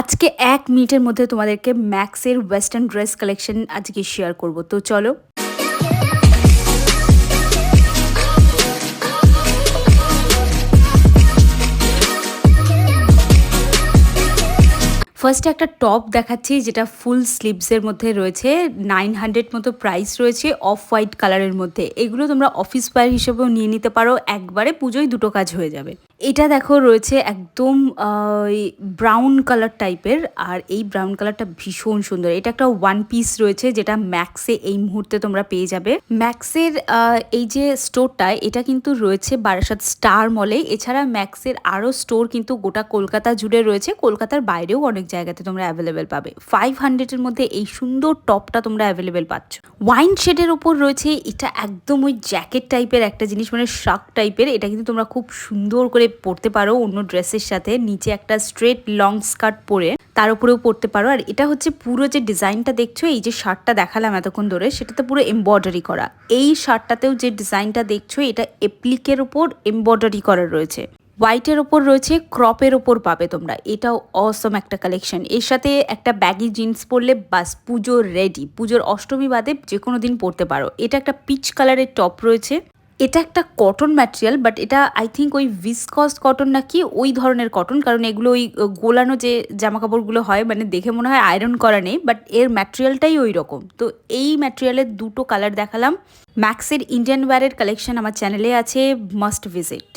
আজকে ১ মিনিটের মধ্যে তোমাদেরকে ম্যাক্সের ওয়েস্টার্ন ড্রেস কালেকশন আজকে শেয়ার করব। তো চলো। ফার্স্টে একটা টপ দেখাচ্ছি যেটা ফুল স্লিভসের মধ্যে রয়েছে। 900 মতো প্রাইস রয়েছে, অফ হোয়াইট কালারের মধ্যে। এগুলো তোমরা অফিস ওয়্যার হিসেবেও নিয়ে নিতে পারো, একবারে পুজোয় দুটো কাজ হয়ে যাবে। এটা দেখো রয়েছে একদম ব্রাউন কালার টাইপের, আর এই ব্রাউন কালারটা ভীষণ সুন্দর। এটা একটা ওয়ান পিস রয়েছে যেটা ম্যাক্সে এই মুহূর্তে তোমরা পেয়ে যাবে। ম্যাক্সের এই যে স্টোরটা, এটা কিন্তু রয়েছে বারাসাত স্টার মলে। এছাড়া ম্যাক্সের আরও স্টোর কিন্তু গোটা কলকাতা জুড়ে রয়েছে, কলকাতার বাইরেও অনেক জায়গাতে তোমরা অ্যাভেলেবেল পাবে। 500-এর মধ্যে এই সুন্দর টপটা তোমরা অ্যাভেলেবেল পাচ্ছ। ওয়াইন শেডের ওপর রয়েছে, এটা একদম ওই জ্যাকেট টাইপের একটা জিনিস, মানে শার্ক টাইপের। এটা কিন্তু তোমরা খুব সুন্দর করে পরতে পারো অন্য ড্রেসের সাথে। নিচে একটা স্ট্রেট লং স্কার্ট পরে তার উপরেও পরতে পারো। আর এটা হচ্ছে পুরো যে ডিজাইনটা দেখছো, এই যে শার্টটা দেখালাম এতক্ষণ ধরে, সেটাতে পুরো এমব্রয়ডারি করা। এই শার্টটাতেও যে ডিজাইনটা দেখছো, এটা এপ্লিকের ওপর এমব্রয়ডারি করা রয়েছে। হোয়াইটের ওপর রয়েছে, ক্রপের ওপর পাবে তোমরা। এটাও অসম একটা কালেকশন। এর সাথে একটা ব্যাগি জিন্স পরলে বাস পুজো রেডি। পুজোর অষ্টমী বাদে যে কোনো দিন পরতে পারো। এটা একটা পিচ কালারের টপ রয়েছে। এটা একটা কটন ম্যাটেরিয়াল, বাট এটা আই থিঙ্ক ওই ভিসকস কটন নাকি ওই ধরনের কটন, কারণ এগুলো ওই গোলানো যে জামা কাপড়গুলো হয়, মানে দেখে মনে হয় আয়রন করা নেই, বাট এর ম্যাটেরিয়ালটাই ওই রকম। তো এই ম্যাটেরিয়ালের দুটো কালার দেখালাম। ম্যাক্সের ইন্ডিয়ান ওয়্যারের কালেকশন আমার চ্যানেলে আছে, মাস্ট ভিজিট।